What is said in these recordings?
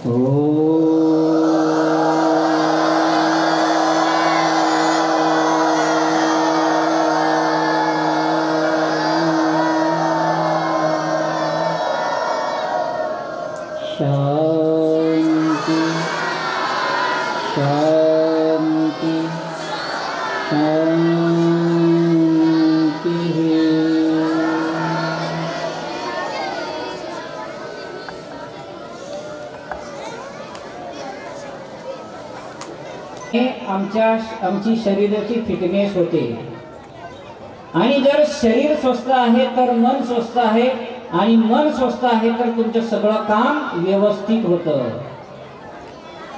शांति शांति शांति। आमची शरीराची फिटनेस होते आणि जर शरीर स्वस्थ आहे तर मन स्वस्थ आहे आणि मन स्वस्थ आहे तर तुमचं सगळं काम व्यवस्थित होतं।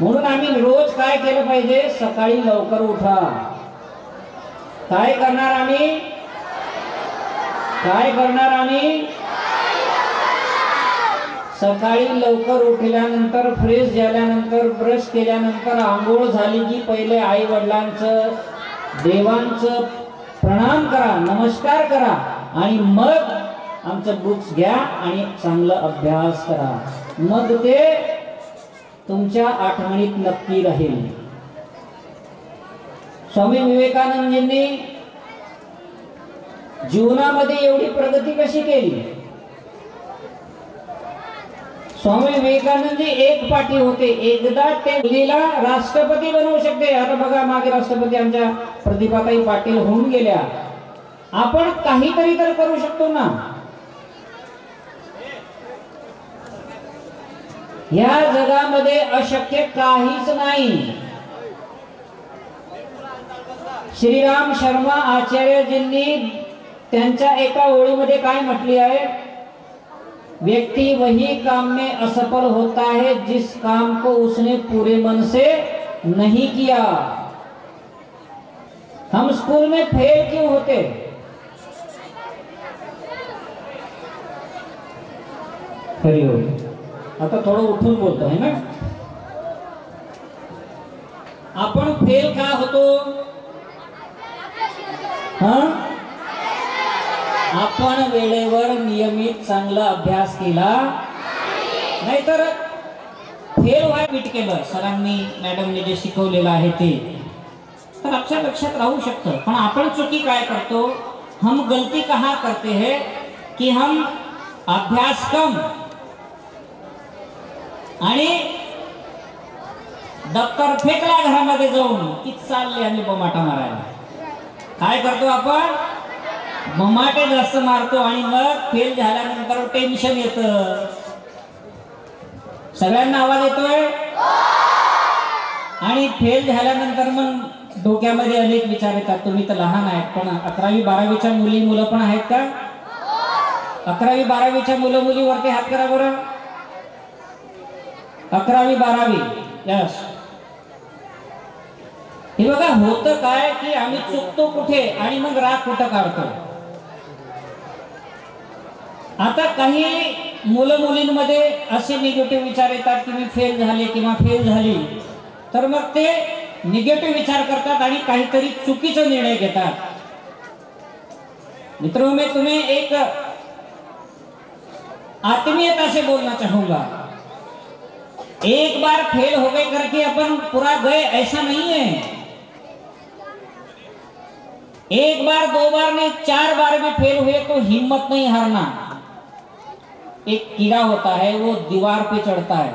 म्हणून आम्ही रोज काय केलं पाहिजे, सकाळी लवकर उठा। काय करणार आम्ही सकाळी लवकर उठल्यानंतर फ्रेश झाल्यानंतर ब्रश केल्यानंतर आंघोळ झाली की पहिले आई वडिलांचं देवांचं प्रणाम करा, नमस्कार करा आणि मग आमचं बुक्स घ्या आणि चांगला अभ्यास करा। मग ते तुमच्या आठवणीत नक्की राहील। स्वामी विवेकानंदजींनी जीवनामध्ये एवढी प्रगती कशी केली? स्वामी विवेकानंद जी एक पाठी होते, एकदा ते मुलीला राष्ट्रपती बनवू शकते। आता बघा मागे राष्ट्रपती आमच्या प्रतिभाताई पाटील होऊन गेल्या। आपण काहीतरी तर करू शकतो ना। या जगामध्ये अशक्य काहीच नाही। श्रीराम शर्मा आचार्यजींनी त्यांच्या एका ओळीमध्ये काय म्हटली आहे, व्यक्ति वही काम में असफल होता है जिस काम को उसने पूरे मन से नहीं किया। हम स्कूल में फेल क्यों होते? हरिओम। आता थोडं उठून बोलतो है ना। आपण फेल का होतो? आपण वेळेवर नियमित चांगला अभ्यास केला नाहीतर फेल व्हाय पीठ केलं सरांनी मॅडमने जे शिकवलेलं आहे ते तर आपल्या लक्षात राहू शकतं। पण आपण चुकी काय करतो, हम गलती कहाँ करते हैं कि हम अभ्यास कम आणि दप्तर फेकला घरामध्ये जाऊन की चालले आम्ही बमाटा मारायला। काय करतो आपण, बमाटे जास्त मारतो आणि मग फेल झाल्यानंतर टेन्शन येतं। सगळ्यांना आवाज येतोय? आणि फेल झाल्यानंतर मग डोक्यामध्ये अनेक विचार येतात। तुम्ही तर लहान आहेत पण 11वी 12वीच्या मुलं पण आहेत का? 11वी 12वीच्या मुलीवरती हात करा बरं। 11वी 12वी यस। हे बघा होतं काय की आम्ही चुकतो कुठे आणि मग राग कुठं काढतो। आता काही मुलींमध्ये असे निगेटिव्ह विचार येतात की मी फेल झाले किंवा फेल झाली तर मग ते निगेटिव्ह विचार करतात आणि काहीतरी चुकीचा निर्णय घेतात। मित्रों मैं तुम्हें एक आत्मीयता से बोलना चाहूंगा। एक बार फेल हो गए करके अपन पूरा गए ऐसा नहीं है। एक बार 2 बार नहीं 4 बार भी फेल हुए तो हिम्मत नहीं हारना। एक कीड़ा होता है वो दीवार पे चढ़ता है,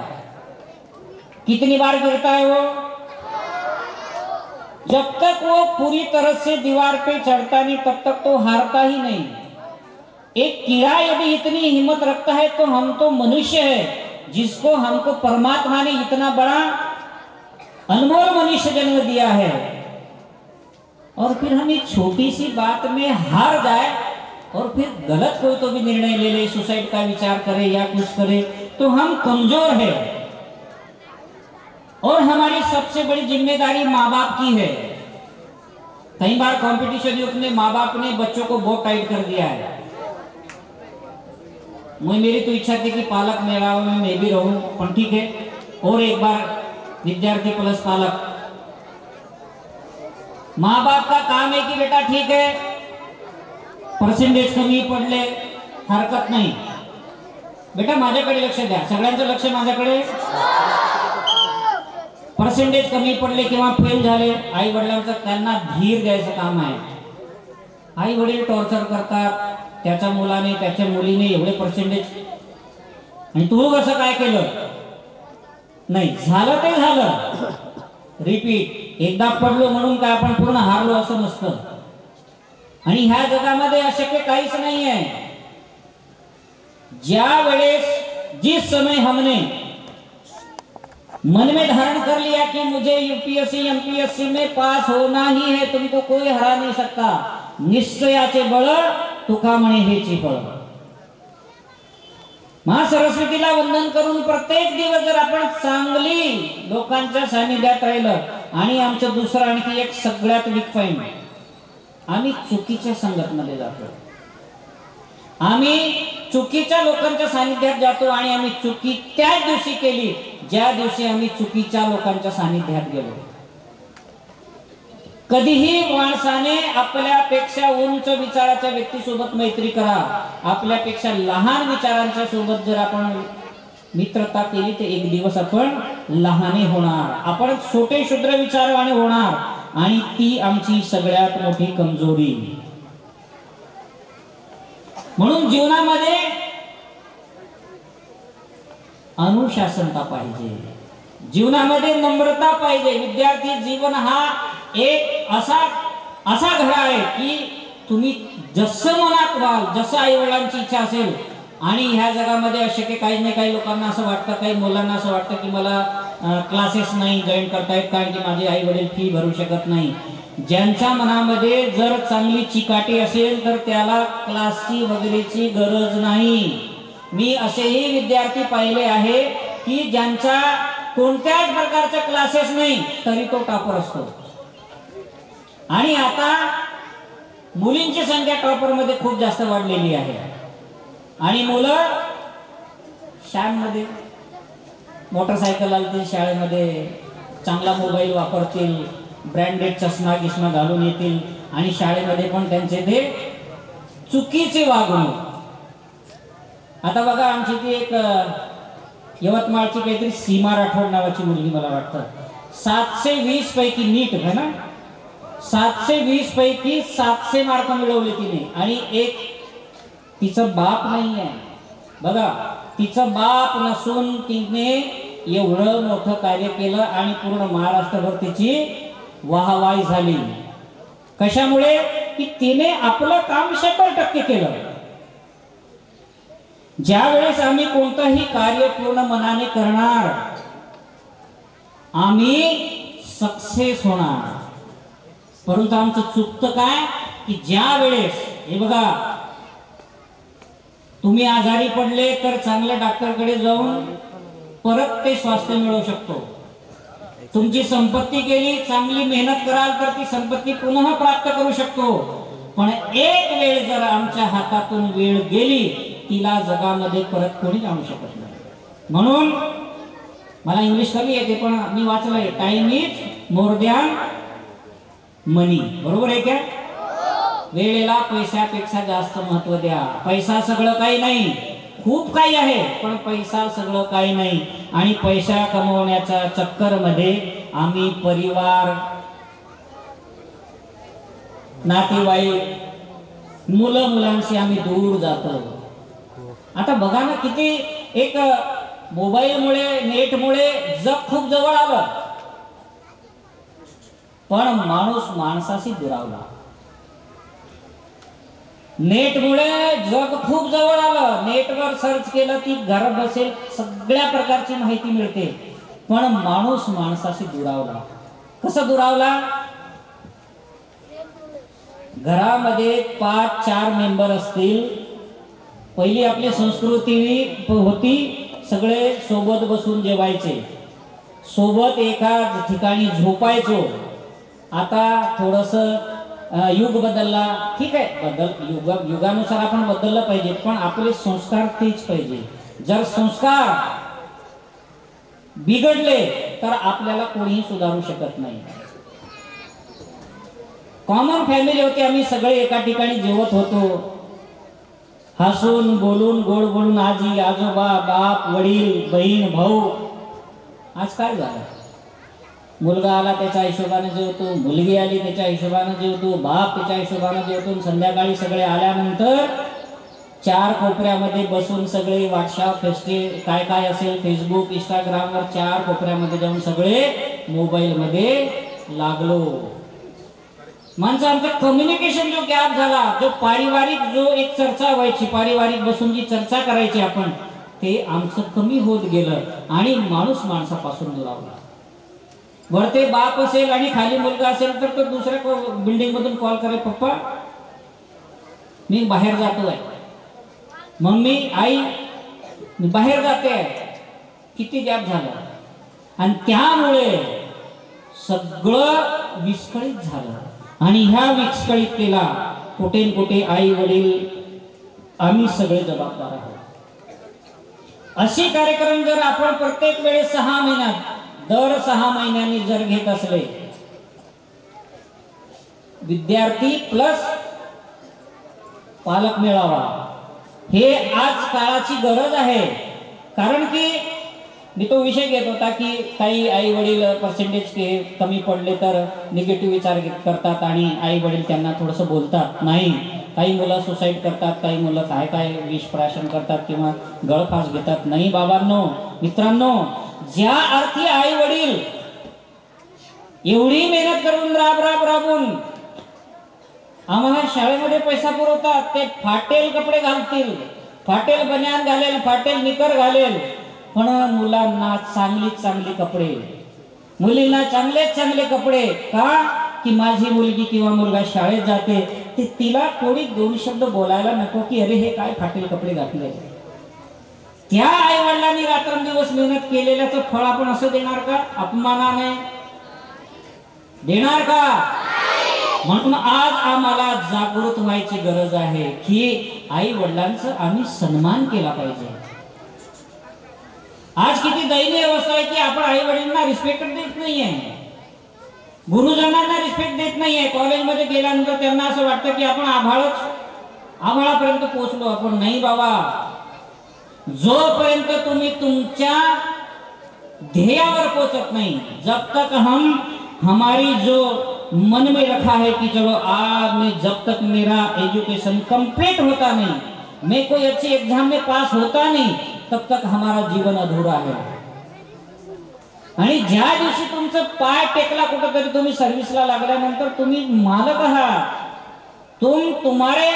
कितनी बार गिरता है वो? जब तक वो पूरी तरह से दीवार पे चढ़ता नहीं तब तक तो हारता ही नहीं। एक कीड़ा यदि इतनी हिम्मत रखता है तो हम तो मनुष्य है जिसको हमको परमात्मा ने इतना बड़ा अनमोल मनुष्य जन्म दिया है और फिर हम एक छोटी सी बात में हार जाए और फिर गलत कोई तो भी निर्णय ले ले, सुसाइड का विचार करे या कुछ करे तो हम कमजोर है। और हमारी सबसे बड़ी जिम्मेदारी माँ बाप की है। कई बार कंपटीशन युग में माँ बाप ने बच्चों को बहुत टाइट कर दिया है। मेरी तो इच्छा थी कि पालक मेला में मैं भी रहूं, पर ठीक है और एक बार विद्यार्थी प्लस पालक। माँ बाप का काम है कि बेटा ठीक है परसेंटेज कमी पडले हरकत नहीं, बेटा माझ्याकडे लक्ष द्या, सगळ्यांचं लक्ष माझ्याकडे. पर्सेंटेज कमी पडले किंवा फेल झाले, आई वडिलांचं त्यांना धीर द्यायचं काम आहे. आई वडील टॉर्चर करतात, त्याच्या मुलाने त्याच्या मुलीने एवढे पर्सेंटेज आणि तू कसं काय केलं. नाही, झालं ते झालं. रिपीट. एकदा पडलो म्हणून काय आपण पूर्ण हारलो असं नसतं. आणि ह्या जगामध्ये अशक्य काहीच नहीं है. ज्या वेळेस जिस समय हमने मन में धारण कर लिया कि मुझे यूपीएससी एमपीएससी में पास होना ही है, तुमको कोई हरा नहीं सकता. निश्चयाचे बळ तुका म्हणे हेची फळ. मां सरस्वतीला वंदन करून प्रत्येक दिवस जर आपण चांगली लोकांच्या सानिध्यात राहिलं. आणि आमचं दुसरं आणखी एक सगळ्यात वीक पॉइंट, आम्ही चुकीच्या संगतमध्ये जातो. आम्ही चुकीच्या लोकांच्या सानिध्यात जातो आणि आम्ही चुकी त्याच दिवशी केली ज्या दिवशी आम्ही चुकीच्या लोकांच्या सानिध्यात गेलो. कधीही माणसाने आपल्यापेक्षा उंच विचाराच्या व्यक्तीसोबत मैत्री करा. आपल्यापेक्षा लहान विचारांच्या सोबत जर आपण मित्रता केली तर एक दिवस आपण लहाने होणार, आपण छोटे क्षुद्र विचारवाने होणार. आणि ती आमची सगळ्यात मोठी कमजोरी. म्हणून जीवनामध्ये अनुशासनता पाहिजे, जीवनामध्ये नम्रता पाहिजे. विद्यार्थी जीवन हा एक असा घडा आहे की तुम्ही जसं मनात व्हाल, जसं आई वडिलांची इच्छा असेल. आणि ह्या जगामध्ये अशक्य काही नाही. काही लोकांना असं वाटतं, काही मुलांना असं वाटतं की मला क्लासेस नाही जॉईन करता येत कारण की माझे आई वडील फी भरू शकत नाही. ज्यांच्या मनामध्ये जर चांगली चिकाटी असेल तर त्याला क्लासची वगैरेची गरज नाही. मी असेही विद्यार्थी पाहिले आहे की ज्यांच्या कोणत्याच प्रकारचे क्लासेस नाही तरी तो टॉपर असतो. आणि आता मुलींची संख्या टॉपर मध्ये खूप जास्त वाढलेली आहे. आणि मुलं शाळेमध्ये मोटरसायकल आलतील, शाळेमध्ये चांगला मोबाईल वापरतील, ब्रँडेड चष्मा गिष्मा घालून येतील आणि शाळेमध्ये पण त्यांचे ते चुकीचे वागणूक. आता बघा आमची ती एक यवतमाळची काहीतरी सीमा राठोड नावाची मुलगी, मला वाटतं 720 पैकी नीट है ना, 720 पैकी 700 मार्क मिळवले तिने. आणि एक तिचं बाप नाही आहे बघा, तिचं बाप नसून तिने एवढं मोठं कार्य केलं आणि पूर्ण महाराष्ट्रभर तिची वाहवाही झाली. कशामुळे की तिने आपलं काम 100% केलं. ज्या वेळेस आम्ही कोणतंही कार्य पूर्ण मनाने करणार आम्ही सक्सेस होणार. परंतु आमचं चुकतं काय की ज्या वेळेस हे बघा तुम्ही आजारी पडले तर चांगल्या डॉक्टरकडे जाऊन परत ते स्वास्थ्य मिळवू शकतो. तुमची संपत्ती गेली, चांगली मेहनत कराल तर ती संपत्ती पुन्हा प्राप्त करू शकतो. पण एक वेळ जर आमच्या हातातून वेळ गेली तिला जगामध्ये परत कोणी आणू शकत नाही. म्हणून मला इंग्लिश कमी येते पण मी वाचलंय, टाइम इज मोर दॅन मनी. बरोबर आहे का? वेळेला पैशापेक्षा जास्त महत्व द्या. पैसा सगळं काही नाही, खूप काही आहे पण पैसा सगळं काही नाही. आणि पैसा कमवण्याच्या चक्कर मध्ये आम्ही परिवार, नातेवाईक, मुलं मुलांशी आम्ही दूर जातो. आता बघा ना किती एक मोबाईलमुळे नेटमुळे जग खूप जवळ आलं पण माणूस माणसाशी दुरावला. नेटमुळे जग खूप जवळ आलं, नेटवर सर्च केलं की घरात बसेल सगळ्या प्रकारची माहिती मिळते. पण माणूस माणसाशी दुरावला. कसं दुरावला? घरामध्ये 5-4 मेंबर असतील. पहिली आपली संस्कृती होती, सगळे सोबत बसून जेवायचे, सोबत एका ठिकाणी झोपायचो. आता थोडस युग बदलला, ठीक आहे, युगानुसार आपण बदललं पाहिजे पण आपले संस्कार तेच पाहिजे. जर संस्कार बिघडले तर आपल्याला कोणीही सुधारू शकत नाही. कॉमन फॅमिली होती, आम्ही सगळे एका ठिकाणी जेवत होतो. हसून बोलून गोड बोलून आजी आजोबा बाप वडील बहीण भाऊ. आज काय झालं? मुलगा आला त्याच्या हिशोबाने जेवतो, मुलगी आली त्याच्या हिशोबाने जेवतो, बाप त्याच्या हिशोबाने जेवतो. संध्याकाळी सगळे आल्यानंतर चार कोपऱ्यामध्ये बसून सगळे व्हॉट्सअप काय काय असेल फेसबुक इंस्टाग्रामवर चार कोपऱ्यामध्ये जाऊन सगळे मोबाईल मध्ये लागलो. माणसांचा कम्युनिकेशन जो गॅप झाला, जो पारिवारिक जो एक चर्चा व्हायची, पारिवारिक बसून जी चर्चा करायची आपण, ते आमचं कमी होत गेलं आणि माणूस माणसापासून दुरावला. वरते बाप असेल आणि खाली मुलगा असेल तर तो दुसऱ्या बिल्डिंग मधून कॉल करे, पप्पा मी बाहेर जातोय, मम्मी आई मी बाहेर जाते. किती गॅप झाला आणि त्यामुळे सगळं विस्कळीत झालं. आणि ह्या विस्कळीततेला कुठे कुठे आई वडील आम्ही सगळे जबाबदार आहोत. असे कार्यक्रम जर आपण प्रत्येक वेळेस 6 महिन्यात दर 6 महिन्यांनी जर घेत असले, विद्यार्थी प्लस पालक मेळावा, हे आज काळाची गरज आहे. कारण की मी तो विषय घेत होता की काही आई वडील पर्सेंटेज कमी पडले तर निगेटिव्ह विचार करतात आणि आई वडील त्यांना थोडंसं बोलतात. नाही, काही मुलं सुसाईड करतात, काही मुलं काय काय विष प्राशन करतात किंवा गळफास घेतात. नाही बाबांनो, मित्रांनो, ज्या अर्थी आई वडील एवढी मेहनत करून राबून आम्हाला शाळेमध्ये पैसा पुरवतात, ते फाटेल कपडे घालतील, फाटेल बनियान घालेल, फाटेल निकर घालेल, पण मुलांना चांगली कपडे, मुलींना चांगले कपडे. का? की माझी मुलगी किंवा मुलगा शाळेत जाते, ते तिला कोणी 2 शब्द बोलायला नको की अरे हे काय फाटेल कपडे घातले. त्या आई वडिलांनी रात्रंदिवस मेहनत केलेल्याचं फळ आपण असं देणार का? अपमानाने देणार का? म्हणून आज आम्हाला जागृत व्हायची गरज आहे की आई वडिलांचा आम्ही सन्मान केला पाहिजे. आज किती दयनीय अवस्था आहे की आपण आई वडिलांना रिस्पेक्ट देत नाहीये, गुरुजनांना रिस्पेक्ट देत नाहीये. कॉलेजमध्ये गेल्यानंतर त्यांना असं वाटतं की आपण आभाळापर्यंत पोहोचलो आपण. नाही बाबा, जोपर्यंत तुम्ही तुमच्या ध्येयावर पोहोचत नहीं, जब तक हम हमारी जो मन में रखा है कि चलो आज मैं जब तक मेरा एजुकेशन कंप्लीट होता नहीं, मैं कोई अच्छी एग्जाम में पास होता नहीं, तब तक हमारा जीवन अधूरा है. आणि ज्या दिवशी तुमचं पाय टेकला कुठेतरी, तुम्ही सर्व्हिसला लागल्यानंतर तुम्ही मालक आहात, तुम्हारे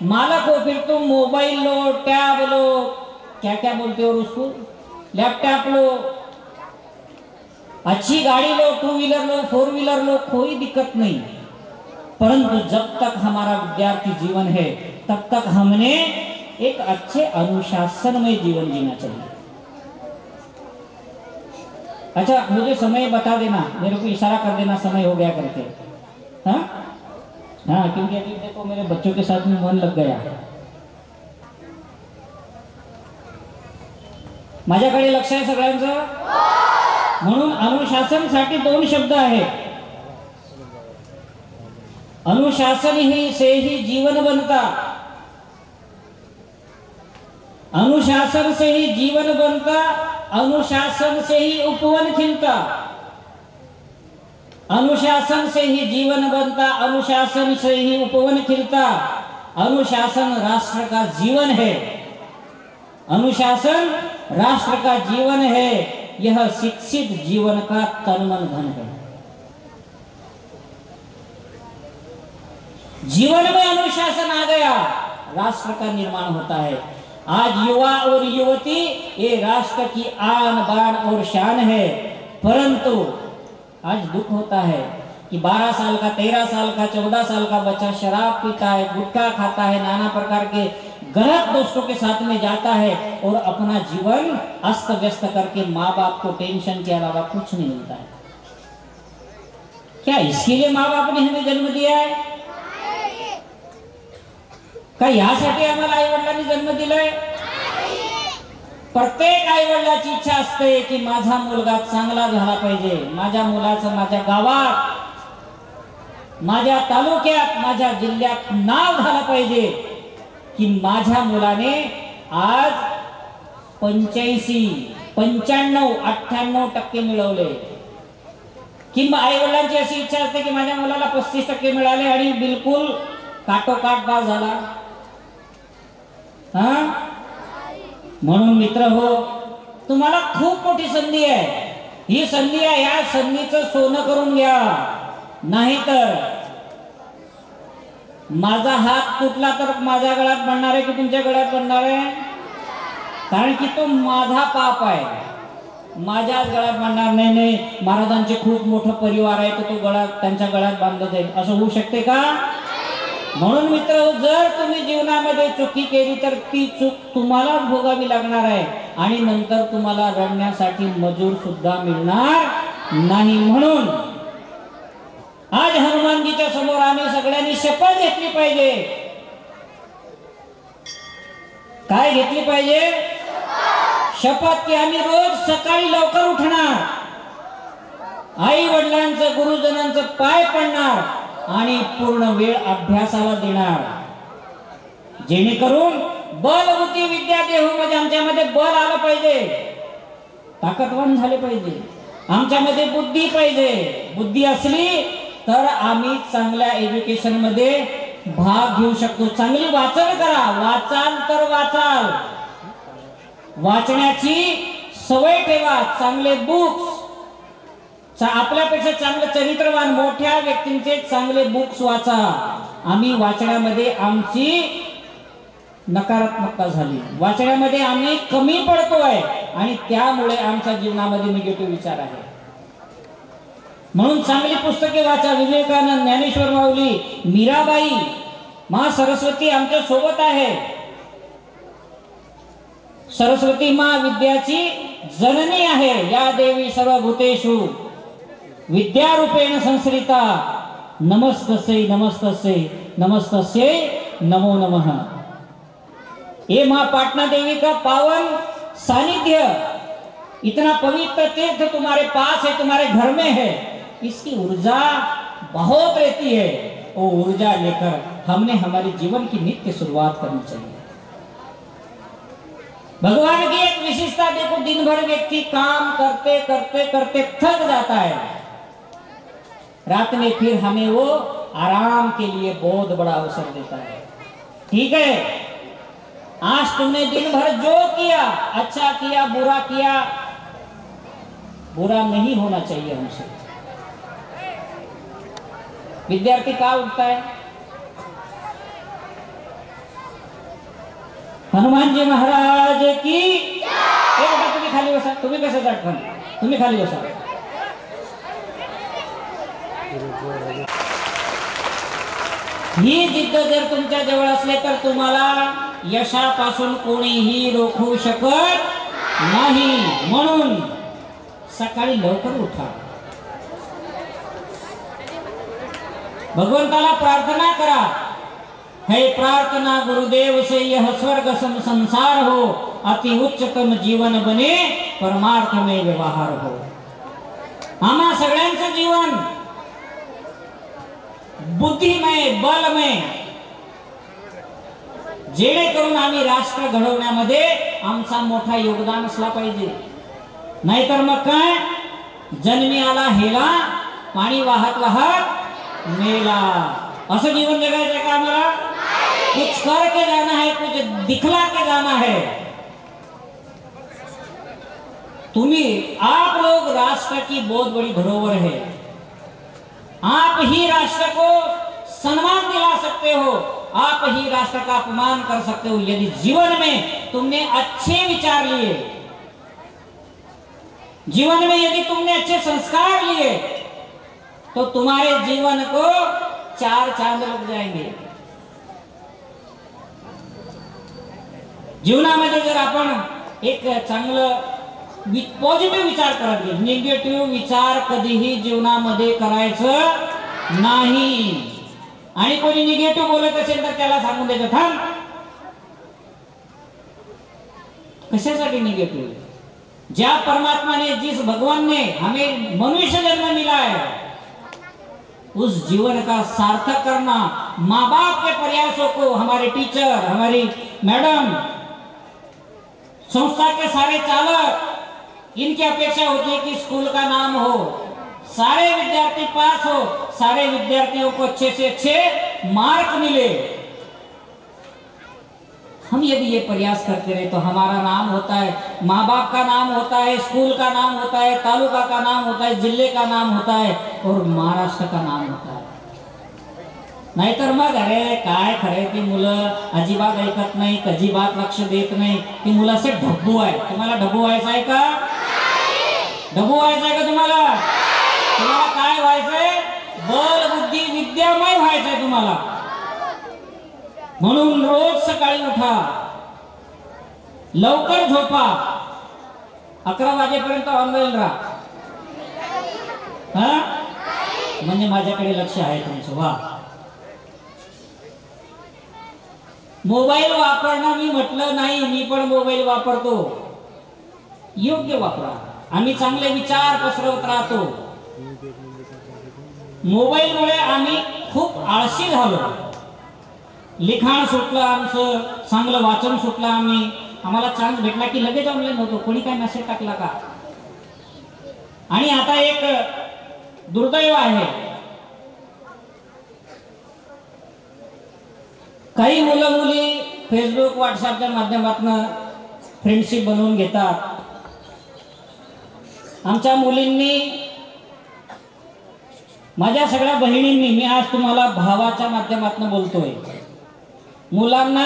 मालक हो, फिर तुम मोबाइल लो, टैब लो, क्या क्या बोलते हो उसको, लैपटॉप लो, अच्छी गाड़ी low, 2 wheeler low, 4 wheeler low, कोई दिक्कत नहीं. परंतु जब तक हमारा विद्यार्थी जीवन है तब तक हमने एक अच्छे अनुशासन में जीवन जीना चाहिए. अच्छा, मुझे समय बता देना, मेरे को इशारा कर देना समय हो गया करके. हाँ हाँ, क्योंकि अभी देखो मेरे बच्चों के साथ में मन लग गया. माझ्याकडे लक्ष आहे सगळ्यांचं. म्हणून अनुशासनासाठी 2 शब्द आहेत. अनुशासन ही से ही जीवन बनता, अनुशासन से ही जीवन बनता, अनुशासन से ही उपवन खिलता. अनुशासन से ही जीवन बनता, अनुशासन से ही उपवन खिलता. अनुशासन राष्ट्र का जीवन है, अनुशासन राष्ट्र का जीवन है. यह शिक्षित जीवन का तन मन धन है. जीवन में अनुशासन आ गया, राष्ट्र का निर्माण होता है. आज युवा और युवती ये राष्ट्र की आन बान और शान है. परंतु आज दुख होता है कि 12 साल का, 13 साल का, 14 साल का बच्चा शराब पीता है, गुटखा खाता है, नाना प्रकार के गलत दोस्तों के साथ में जाता है और अपना जीवन अस्त व्यस्त करके माँ बाप को टेंशन के अलावा कुछ नहीं मिलता है. क्या इसके लिए माँ बाप ने हमें जन्म दिया है? का यासाठी आम्हाला आई वडिलांनी जन्म दिलाय? प्रत्येक आई वडिलांची इच्छा असते की माझा मुलगा चांगला झाला पाहिजे, माझ्या मुलाचं माझ्या गावात, माझ्या तालुक्यात, माझ्या जिल्ह्यात नाव झालं पाहिजे. की माझ्या मुलाने आज 85, 95, 98% मिळवले, की आई वडिलांची अशी इच्छा असते की माझ्या मुलाला 35% मिळाले आणि बिलकुल काटोकाट पास झाला. म्हणून मित्र हो, तुम्हाला खूप मोठी संधी आहे. ही संधी आहे, या संधीचं सोनं करून घ्या. नाहीतर माझा हात तुटला तर माझ्या गळ्यात पडणार आहे की तुमच्या गळ्यात पडणार आहे? कारण की तो माझा पाप आहे, माझ्याच गळ्यात बांधणार नाही. नाही, महाराजांचे खूप मोठं परिवार आहे तर तो गळ्यात, त्यांच्या गळ्यात बांधलं जाईल, असं होऊ शकते का? म्हणून मित्र, जर तुम्ही जीवनामध्ये चुकी केली तर ती चूक तुम्हालाच भोगावी लागणार आहे आणि नंतर तुम्हाला रडण्यासाठी मजूर सुद्धा मिळणार नाही. म्हणून आज हनुमानजीच्या समोर आम्ही सगळ्यांनी शपथ घेतली पाहिजे. काय घेतली पाहिजे? शपथ की आम्ही रोज सकाळी लवकर उठणार, आई वडिलांचं, गुरुजनांचं पाय पडणार आणि पूर्ण वेळ अभ्यासाला देणार, जेणेकरून बल बुद्धी विद्या देहो म्हणजे आमच्यामध्ये बल आलं पाहिजे, ताकदवान झाले पाहिजे, आमच्यामध्ये बुद्धी पाहिजे. बुद्धी असली तर आम्ही चांगल्या एज्युकेशन मध्ये भाग घेऊ शकतो. चांगली वाचन करा, वाचाल तर वाचाल, वाचण्याची सवय ठेवा. चांगले बुक्स, आपल्यापेक्षा चांगलं चरित्रवान मोठ्या व्यक्तींचे चांगले बुक्स वाचा. आम्ही वाचण्यामध्ये आमची नकारात्मकता झाली, वाचण्यामध्ये आम्ही कमी पडतोय आणि त्यामुळे आमच्या जीवनामध्ये निगेटिव्ह विचार आहे. म्हणून चांगली पुस्तके वाचा. विवेकानंद, ज्ञानेश्वर माऊली, मीराबाई, माँ सरस्वती आमच्या सोबत आहे. सरस्वती माँ विद्याची जननी आहे. या देवी सर्वभूतेषु विद्यारूपेण संस्कृता, नमस्तस्यै नमस्तस्यै नमस्तस्यै नमो नमः. ये माँ पाटना देवी का पावन सानिध्य, इतना पवित्र तीर्थ तुम्हारे पास है, तुम्हारे घर में है, इसकी ऊर्जा बहुत रहती है. वो ऊर्जा लेकर हमने हमारे जीवन की नित्य शुरुआत करनी चाहिए. भगवान की एक विशेषता देखो, दिन भर व्यक्ति काम करते करते करते थक जाता है, रात में फिर हमें वो आराम के लिए बहुत बड़ा अवसर देता है. ठीक है, आज तुमने दिन भर जो किया, अच्छा किया, बुरा किया, बुरा नहीं होना चाहिए हमसे. विद्यार्थी का उठता है? हनुमान जी महाराज की. बेटा तुम्ही खाली बसा. तुम्ही कसं जाटण, तुम्ही खाली बसा. ही जिद्द जर तुमच्या जवळ असले तर तुम्हाला यशापासून कोणीही रोखू शकत नाही. म्हणून सकाळी लवकर उठा, भगवंताला प्रार्थना करा. है प्रार्थना गुरुदेव से यह स्वर्ग सम संसार हो, अति उच्चतम जीवन बने परमार्थ में व्यवहार हो. आम्हा सगळ्यांचं जीवन बुद्धीमय, बलमय, जेणेकरून आम्ही राष्ट्र घडवण्यामध्ये आमचा मोठा योगदान असला पाहिजे. नाहीतर मग काय, जन्मी आला हेला, पाणी वाहत वाहत मेला, असं जीवन जगायचं का आम्हाला? कुछ करके जाना है, कुछ दिखला के जाना है. तुम्ही, आप लोग राष्ट्र की बहुत बड़ी धरोहर है. आप ही राष्ट्र को सम्मान दिला सकते हो, आप ही राष्ट्र का अपमान कर सकते हो. यदि जीवन में तुमने अच्छे विचार लिए, जीवन में यदि तुमने अच्छे संस्कार लिए, तो तुम्हारे जीवन को 4 चांद लग जाएंगे. जीवनामध्ये जर आपण एक चांगलं पॉझिटिव्ह विचार करत गेलो, निगेटिव्ह विचार कधीही जीवनामध्ये करायचं नाही. आणि कोणी निगेटिव्ह बोलत असेल तर त्याला सांगून द्यायचं, थांब, कशासाठी निगेटिव्ह? ज्या परमात्मा ने, जिस भगवान ने हमें मनुष्य जन्म मिला है, उस जीवन का सार्थक करना, माँ बाप के प्रयासों को, हमारे टीचर, हमारी मैडम, संस्था के सारे चालक, इनकी अपेक्षा होती है कि स्कूल का नाम हो, सारे विद्यार्थी पास हो, सारे विद्यार्थियों को अच्छे से अच्छे मार्क मिले। हम यदि ये प्रयास करते रहे तो हमारा नाम होता है, माँ बाप का नाम होता है, स्कूल का नाम होता है, तालुका का नाम होता है, जिले का नाम होता है और महाराष्ट्र का नाम होता है। नाहीतर मग अरे काय खरे ती मुलं अजिबात ऐकत नाही, अजिबात लक्ष देत नाही, ती मुलं असे ढब्बू आहे। तुम्हाला ढब्बू व्हायचं आहे का? ढब्बू व्हायचं आहे का तुम्हाला? तुम्हाला काय व्हायचंय? बल बुद्धी विद्यामय व्हायचंय तुम्हाला। म्हणून रोज सकाळी उठा, लवकर झोपा, 11 वाजेपर्यंत ऑनलाईन राहा। हा म्हणजे माझ्याकडे लक्ष आहे तुमचं। वा, मोबाईल वापरणं मी म्हटलं नाही, मी पण मोबाईल वापरतो, योग्य वापरा। आम्ही चांगले विचार पसरवत राहतो। मोबाईलमुळे आम्ही खूप आळशी झालो, लिखाण सुटलं आमचं, चांगलं वाचन सुटलं, आम्हाला चान्स भेटला की लगेच ऑनलाईन होतो, कोणी काय मेसेज टाकला का। आणि आता एक दुर्दैव आहे, काही मुलं मुली फेसबुक व्हॉट्सअपच्या माध्यमातून फ्रेंडशिप बनवून घेतात। आमच्या मुलींनी, माझ्या सगळ्या बहिणींनी, मी आज तुम्हाला भावाच्या माध्यमातून बोलतोय, मुलांना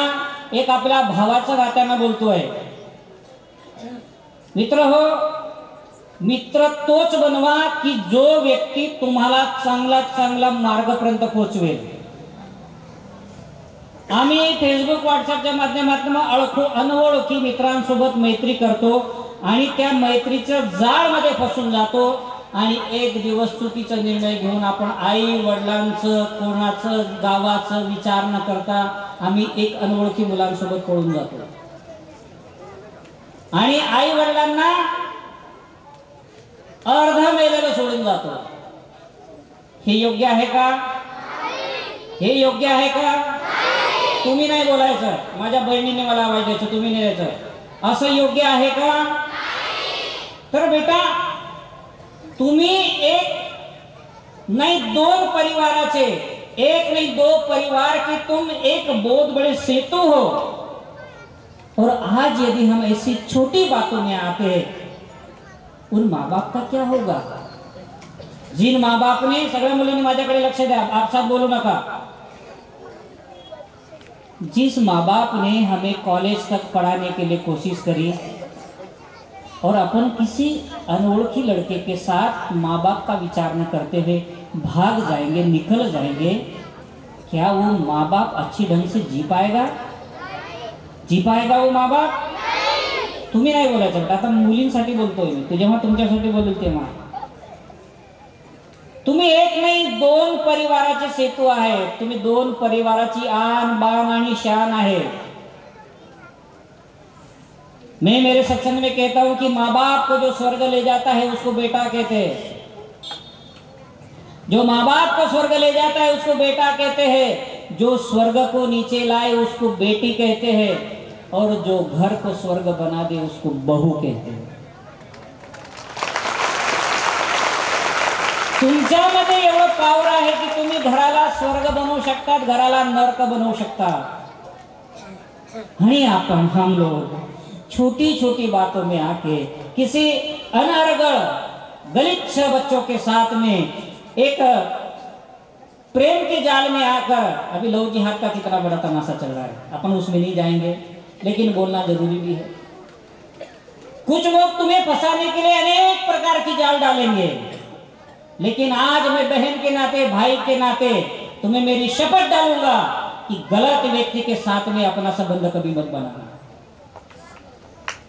एक आपल्या भावाच्या नात्यानं बोलतोय, मित्र हो, मित्र तोच बनवा की जो व्यक्ती तुम्हाला चांगला चांगला मार्गापर्यंत पोहोचवेल। आम्ही फेसबुक व्हॉट्सअपच्या माध्यमातून अनोळखी मित्रांसोबत मैत्री करतो आणि त्या मैत्रीच्या जाळमध्ये फसून जातो आणि एक दिवस चुकीचा निर्णय घेऊन आपण आई वडिलांचं, कोणाचं, गावाचं विचार न करता आम्ही एक अनोळखी मुलांसोबत पळून जातो आणि आई वडिलांना अर्ध मेलेलं सोडून जातो। हे योग्य आहे का? हे योग्य आहे का? तुम्ही नाही बोलायचं, माझ्या बहिणीने मला आवाज द्यायचा, तुम्ही नाही द्यायचं, असं योग्य आहे का? तर बेटा, तुम्ही एक नहीं दो परिवाराचे, एक नहीं दो परिवार के तुम एक बहुत बड़े सेतु हो। और आज यदि हम ऐसी छोटी बातों में आते हैं, उन माँ बाप का क्या होगा? जिन माँ बाप ने, सगळ्या मुलींनी माझ्याकडे लक्ष द्या, आप साथ बोलू नका, जिस माँ बाप ने हमें कॉलेज तक पढ़ाने के लिए कोशिश करी और अपन किसी अनोळखी लड़के के साथ माँ बाप का विचार न करते हुए भाग जाएंगे, निकल जाएंगे, क्या वो माँ बाप अच्छी ढंग से जी पाएगा? जी पाएगा वो माँ बाप? तुम्ही नाही बोलायचं बेटा, आता मुलींसाठी बोलतोय मी, जेव्हा तुमच्यासाठी बोलेल तेव्हा। तुम्ही एक नाही दोन परिवाराचे सेतू आहे, तुम्ही दोन परिवाराची आन बान आणि शान आहे। मैं मेरे सत्संग में कहता हूं कि माँ बाप को जो स्वर्ग ले जाता है उसको बेटा कहते हैं, जो माँ बाप को स्वर्ग ले जाता है उसको बेटा कहते हैं, जो स्वर्ग को नीचे लाए उसको बेटी कहते हैं, और जो घर को स्वर्ग बना दे उसको बहू कहते हैं। तुमच्यामध्ये एवढं पावर आहे की तुम्ही घराला स्वर्ग बनवू शकतात, घराला नरक बनवू शकतात। आणि आपण हम लोग छोटी छोटी बातों में आके किसी अनर्गल गलिच्छ बच्चों के साथ में एक प्रेम के जाल में आकर, अभी लव जिहाद का कितना बड़ा तमाशा चल रहा है, अपन उसमें नहीं जाएंगे, लेकिन बोलना जरूरी भी है। कुछ लोग तुम्हें फंसाने के लिए अनेक प्रकार की जाल डालेंगे, लेकिन आज मैं बहन के नाते, भाई के नाते तुम्हें मेरी शपथ डालूंगा कि गलत व्यक्ति के साथ में अपना संबंध कभी मत बनाना।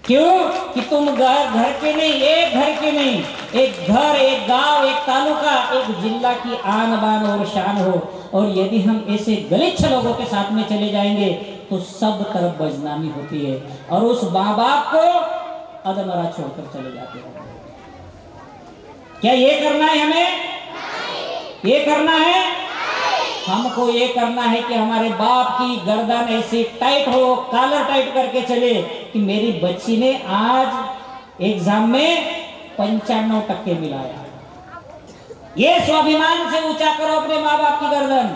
क्यों? कि तुम घर के नहीं, एक घर के नहीं, एक घर, एक गांव, एक तालुका, एक जिला की आन बान और शान हो। और यदि हम ऐसे गलिच्छ लोगों के साथ में चले जाएंगे तो सब तरफ बदनामी होती है और उस माँ बाप को अधमरा छोड़कर चले जाते हैं। क्या ये करना है हमें? ये करना है, हमको ये करना है कि हमारे बाप की गर्दन ऐसे टाइट हो, कॉलर टाइट करके चले कि मेरी बच्ची ने आज एग्जाम में 95% मिलाया। ये स्वाभिमान से ऊंचा करो अपने माँ बाप की गर्दन।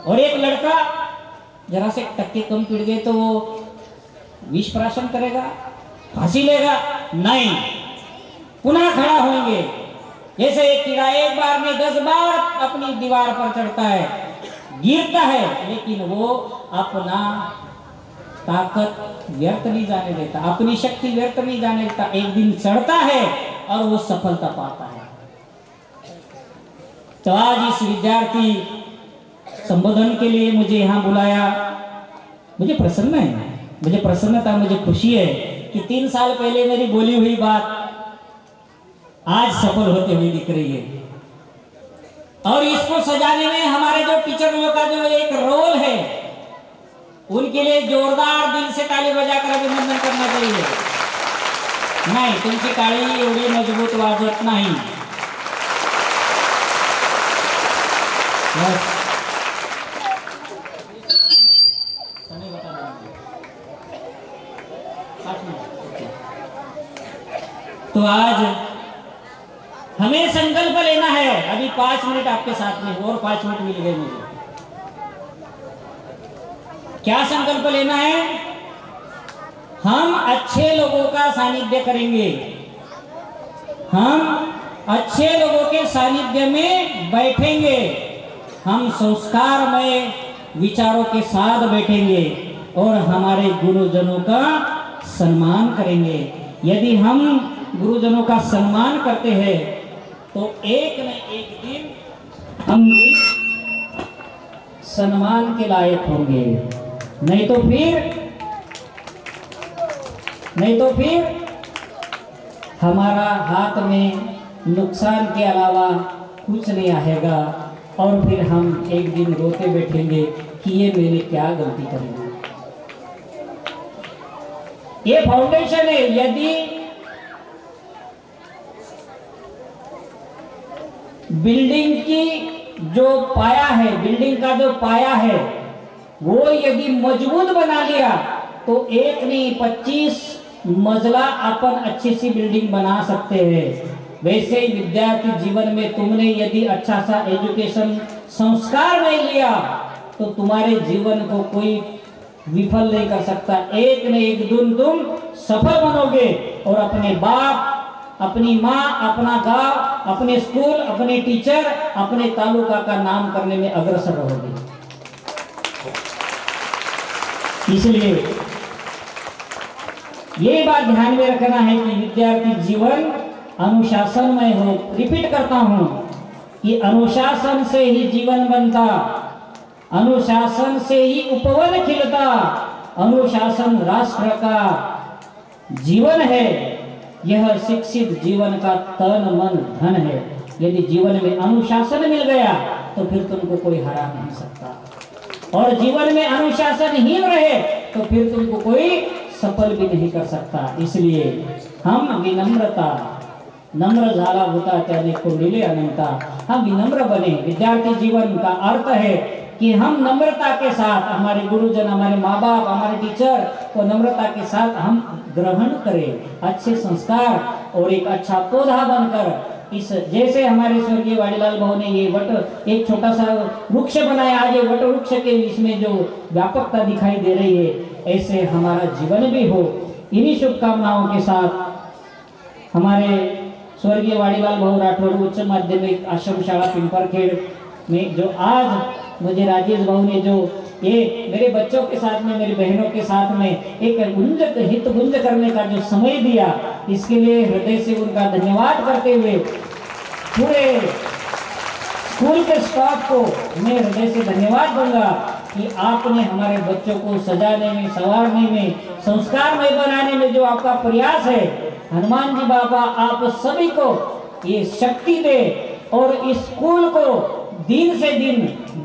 और एक लड़का जरा से टक्के कम पिट गए तो वो विष प्राशन करेगा, फांसी लेगा? नहीं, पुनः खड़ा होंगे। जैसे एक कीड़ा एक बार में 10 बार अपनी दीवार पर चढ़ता है, गिरता है, लेकिन वो अपना ताकत व्यर्थ नहीं जाने देता, अपनी शक्ति व्यर्थ नहीं जाने देता। एक दिन चढ़ता है और वो सफलता पाता है। तो आज इस विद्यार्थी संबोधन के लिए मुझे यहाँ बुलाया, मुझे प्रसन्न है, मुझे प्रसन्नता, मुझे खुशी है कि 3 साल पहले मेरी बोली हुई बात आज सफल होते हुए दिख रही है। और इसको सजाने में हमारे जो टीचरों का जो एक रोल है, उनके लिए जोरदार दिल से ताली बजाकर अभिनंदन करना चाहिए। नहीं, तुमची टाळी एवढी मजबूत वाजत नाही। तो आज हमें संकल्प लेना है। अभी 5 मिनट आपके साथ में और 5 मिनट मिल गए मुझे। क्या संकल्प लेना है? हम अच्छे लोगों का सानिध्य करेंगे, हम अच्छे लोगों के सानिध्य में बैठेंगे, हम संस्कारमय विचारों के साथ बैठेंगे और हमारे गुरुजनों का सम्मान करेंगे। यदि हम गुरुजनों का सम्मान करते हैं तो एक न एक दिन हम सम्मान के लायक होंगे। नहीं तो फिर हमारा हाथ में नुकसान के अलावा कुछ नहीं आएगा और फिर हम एक दिन रोते बैठेंगे कि ये मैंने क्या गलती करी। ये फाउंडेशन है। यदि बिल्डिंग की जो पाया है, बिल्डिंग का जो पाया है, वो यदि मजबूत बना लिया तो एक नहीं 25 मंजिला अपन अच्छी सी बिल्डिंग बना सकते हैं। वैसे ही विद्यार्थी जीवन में तुमने यदि अच्छा सा एजुकेशन संस्कार नहीं लिया तो तुम्हारे जीवन को कोई विफल नहीं कर सकता। एक न एक दिन तुम सफल बनोगे और अपने बाप, अपनी माँ, अपना गांव, अपने स्कूल, अपने टीचर, अपने तालुका का नाम करने में अग्रसर रहोगे। इसलिए ये बात ध्यान में रखना है कि विद्यार्थी जीवन अनुशासनमय हो। रिपीट करता हूं कि अनुशासन से ही जीवन बनता, अनुशासन से ही उपवन खिलता, अनुशासन राष्ट्र का जीवन है। यह शिक्षित जीवन का तन मन धन है। यदि जीवन में अनुशासन मिल गया तो फिर तुमको कोई हरा नहीं सकता, और जीवन में अनुशासनहीन रहे तो फिर तुमको कोई सफल भी नहीं कर सकता। इसलिए हम विनम्रता, नम्र झाला होता त्याने कोंडिले अनंता, हम विनम्र बने। विद्यार्थी जीवन का अर्थ है कि हम नम्रता के साथ हमारे गुरुजन, हमारे माँ बाप, हमारे टीचर को नम्रता के साथ हम ग्रहण करें, अच्छे संस्कार और एक अच्छा पौधा बनकर। इस जैसे हमारे स्वर्गीय वाडीलाल भाऊ ने ये वट एक छोटा सा वृक्ष बनाया, आज ये वट वृक्ष के इसमें जो व्यापकता दिखाई दे रही है, ऐसे हमारा जीवन भी हो। इन्हीं शुभकामनाओं के साथ हमारे स्वर्गीय वाडीलाल भाऊ राठौड़ उच्च माध्यमिक आश्रम शाला पिंपरखेड़ में जो आज मुझे राजेश भाऊ ने जो ये मेरे बच्चों के साथ में, मेरी बहनों के साथ में एक हित गुंज करने का जो समय दिया, इसके लिए हृदय से उनका धन्यवाद करते हुए पूरे स्कूल के स्टाफ को मैं हृदय से धन्यवाद दूंगा कि आपने हमारे बच्चों को सजाने में, संवारने में, संस्कारमय बनाने में जो आपका प्रयास है, हनुमान जी बाबा आप सभी को ये शक्ति दे और इस स्कूल को दिन से दिन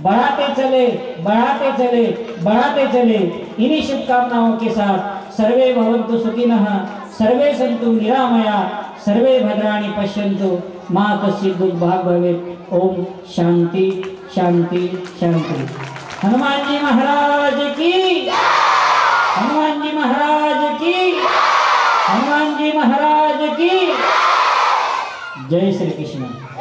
बढ़ाते चले, बढ़ाते चले, बढ़ाते चले। इन्हीं शुभकामनाओं के साथ सर्वे भवन्तु सुखिनः, सर्वे सन्तु निरामया, सर्वे भद्राणि पश्यन्तु मा कश्चित् दुर्भाग् भवेत्। ओम शांति शांति शांति। हनुमान जी महाराज की, हनुमान जी महाराज की, हनुमान जी महाराज की जय। श्री कृष्ण।